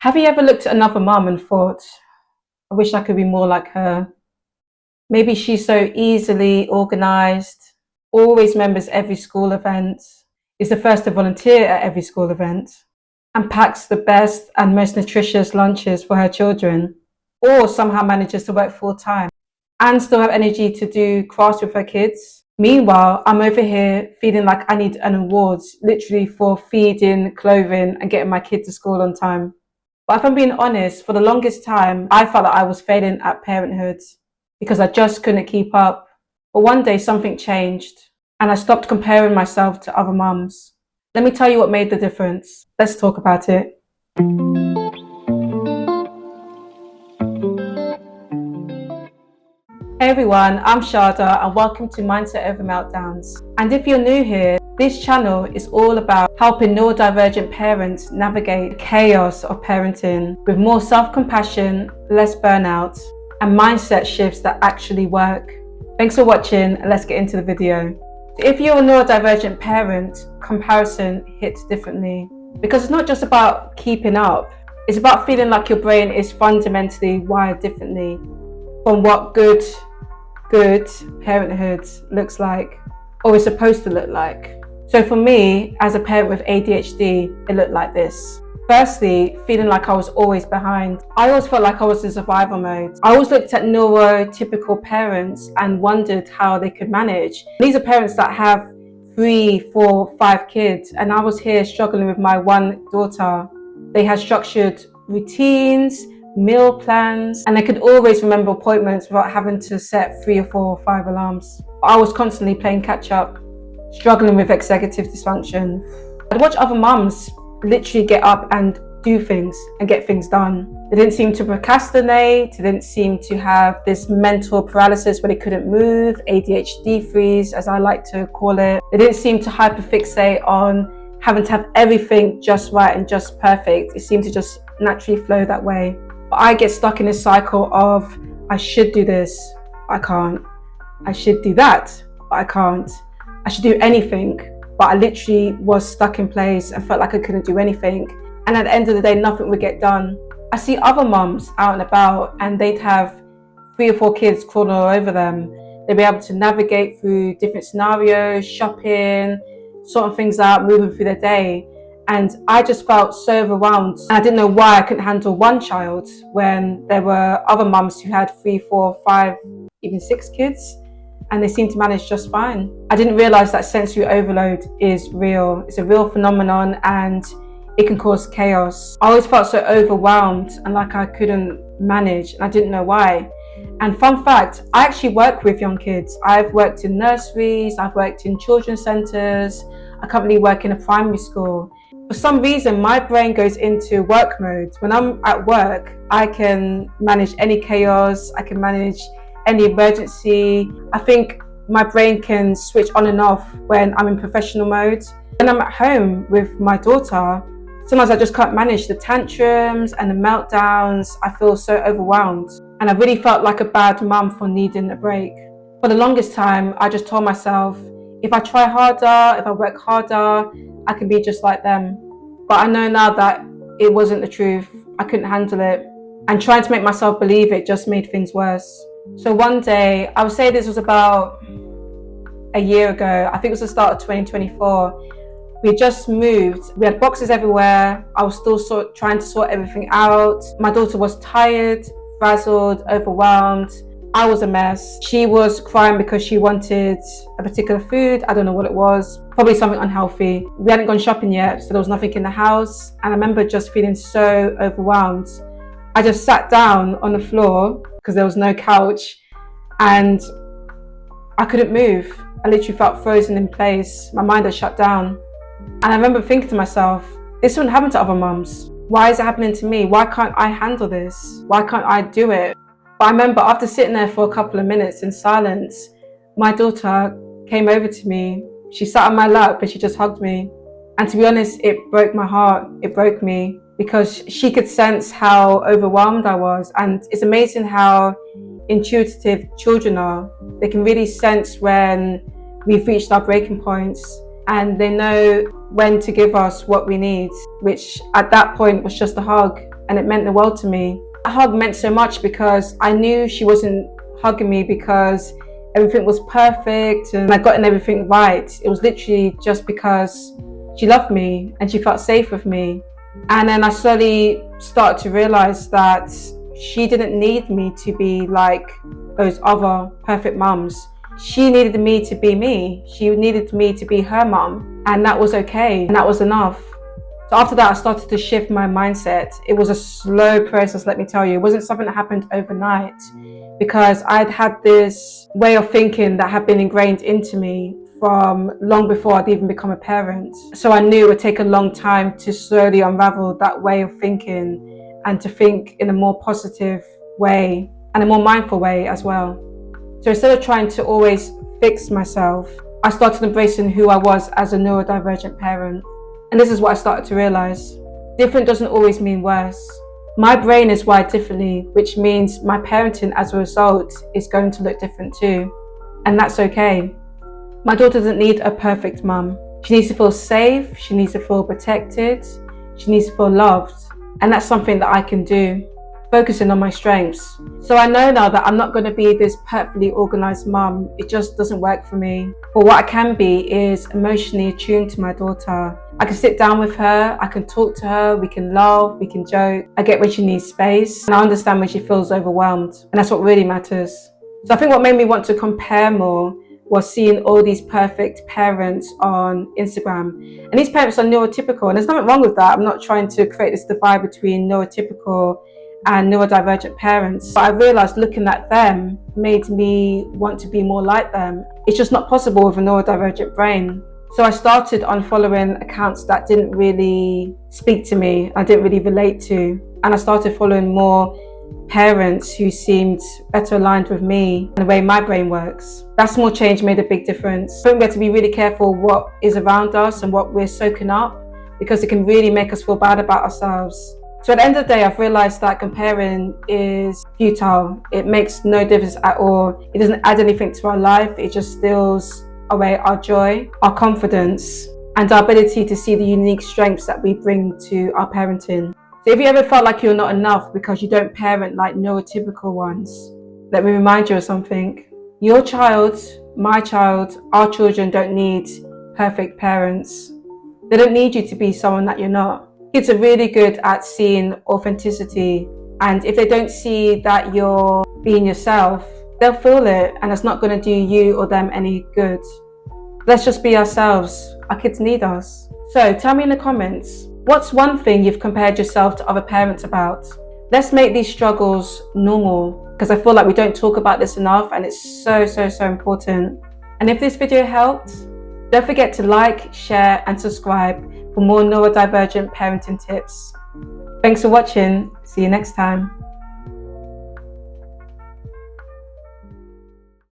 Have you ever looked at another mum and thought, I wish I could be more like her? Maybe she's so easily organized, always remembers every school event, is the first to volunteer at every school event, and packs the best and most nutritious lunches for her children, or somehow manages to work full time and still have energy to do crafts with her kids. Meanwhile, I'm over here feeling like I need an award literally for feeding, clothing, and getting my kid to school on time. But if I'm being honest, for the longest time, I felt like I was failing at parenthood because I just couldn't keep up. But one day something changed and I stopped comparing myself to other mums. Let me tell you what made the difference. Let's talk about it. Hey everyone, I'm Shada and welcome to Mindset Over Meltdowns. And if you're new here, this channel is all about helping neurodivergent parents navigate the chaos of parenting with more self-compassion, less burnout, and mindset shifts that actually work. Thanks for watching and let's get into the video. If you're a neurodivergent parent, comparison hits differently because it's not just about keeping up, it's about feeling like your brain is fundamentally wired differently from what good parenthood looks like or is supposed to look like. So for me, as a parent with ADHD, it looked like this. Firstly, feeling like I was always behind. I always felt like I was in survival mode. I always looked at neurotypical parents and wondered how they could manage. These are parents that have 3, 4, 5 kids, and I was here struggling with my one daughter. They had structured routines, meal plans, and I could always remember appointments without having to set 3 or 4 or 5 alarms. I was constantly playing catch up, struggling with executive dysfunction. I'd watch other mums literally get up and do things and get things done. They didn't seem to procrastinate, they didn't seem to have this mental paralysis where they couldn't move, ADHD freeze as I like to call it. They didn't seem to hyperfixate on having to have everything just right and just perfect. It seemed to just naturally flow that way. But I get stuck in this cycle of I should do this, but I can't. I should do that, but I can't. I should do anything, but I literally was stuck in place and felt like I couldn't do anything. And at the end of the day, nothing would get done. I see other mums out and about and they'd have 3 or 4 kids crawling all over them. They'd be able to navigate through different scenarios, shopping, sorting things out, moving through their day. And I just felt so overwhelmed. And I didn't know why I couldn't handle one child when there were other mums who had 3, 4, 5, even 6 kids. And they seem to manage just fine. I didn't realize that sensory overload is real. It's a real phenomenon and it can cause chaos. I always felt so overwhelmed and like I couldn't manage and I didn't know why. And fun fact, I actually work with young kids. I've worked in nurseries, I've worked in children's centers, I currently work in a primary school. For some reason, my brain goes into work mode. When I'm at work, I can manage any chaos, I can manage any emergency. I think my brain can switch on and off when I'm in professional mode. When I'm at home with my daughter, sometimes I just can't manage the tantrums and the meltdowns. I feel so overwhelmed. And I really felt like a bad mum for needing a break. For the longest time, I just told myself, if I try harder, if I work harder, I can be just like them. But I know now that it wasn't the truth. I couldn't handle it. And trying to make myself believe it just made things worse. So one day, I would say this was about a year ago, I think it was the start of 2024. We had just moved, we had boxes everywhere. I was still trying to sort everything out. My daughter was tired, frazzled, overwhelmed. I was a mess. She was crying because she wanted a particular food. I don't know what it was, probably something unhealthy. We hadn't gone shopping yet, so there was nothing in the house. And I remember just feeling so overwhelmed. I just sat down on the floor because there was no couch and I couldn't move. I literally felt frozen in place. My mind had shut down. And I remember thinking to myself, this wouldn't happen to other mums. Why is it happening to me? Why can't I handle this? Why can't I do it? But I remember after sitting there for a couple of minutes in silence, my daughter came over to me. She sat on my lap and she just hugged me. And to be honest, it broke my heart. It broke me because she could sense how overwhelmed I was. And it's amazing how intuitive children are. They can really sense when we've reached our breaking points and they know when to give us what we need, which at that point was just a hug. and it meant the world to me. That hug meant so much because I knew she wasn't hugging me because everything was perfect and I gotten everything right. It was literally just because she loved me and she felt safe with me. And then I slowly started to realize that she didn't need me to be like those other perfect mums. She needed me to be me. She needed me to be her mum, and that was okay, and that was enough. So after that, I started to shift my mindset. It was a slow process, let me tell you. It wasn't something that happened overnight, because I'd had this way of thinking that had been ingrained into me from long before I'd even become a parent. So I knew it would take a long time to slowly unravel that way of thinking and to think in a more positive way and a more mindful way as well. So instead of trying to always fix myself, I started embracing who I was as a neurodivergent parent. And this is what I started to realize. Different doesn't always mean worse. My brain is wired differently, which means my parenting as a result is going to look different too. And that's okay. My daughter doesn't need a perfect mum. She needs to feel safe, she needs to feel protected, she needs to feel loved. And that's something that I can do, focusing on my strengths. So I know now that I'm not going to be this perfectly organized mum. It just doesn't work for me. But what I can be is emotionally attuned to my daughter. I can sit down with her, I can talk to her, we can laugh, we can joke. I get when she needs space, and I understand when she feels overwhelmed. And that's what really matters. So I think what made me want to compare more was seeing all these perfect parents on Instagram. And these parents are neurotypical, and there's nothing wrong with that. I'm not trying to create this divide between neurotypical and neurodivergent parents. But I realized looking at them made me want to be more like them. It's just not possible with a neurodivergent brain. So I started unfollowing accounts that didn't really speak to me, I didn't really relate to. And I started following more parents who seemed better aligned with me and the way my brain works. That small change made a big difference. I think we have to be really careful what is around us and what we're soaking up, because it can really make us feel bad about ourselves. So at the end of the day, I've realized that comparing is futile. It makes no difference at all. It doesn't add anything to our life. It just steals away our joy, our confidence, and our ability to see the unique strengths that we bring to our parenting. So if you ever felt like you're not enough because you don't parent like neurotypical ones, let me remind you of something. Your child, my child, our children don't need perfect parents. They don't need you to be someone that you're not. Kids are really good at seeing authenticity, and if they don't see that you're being yourself, they'll feel it, and it's not going to do you or them any good. Let's just be ourselves. Our kids need us. So tell me in the comments, what's one thing you've compared yourself to other parents about? Let's make these struggles normal, because I feel like we don't talk about this enough, and it's so important. And if this video helped, don't forget to like, share and subscribe for more neurodivergent parenting tips. Thanks for watching. See you next time.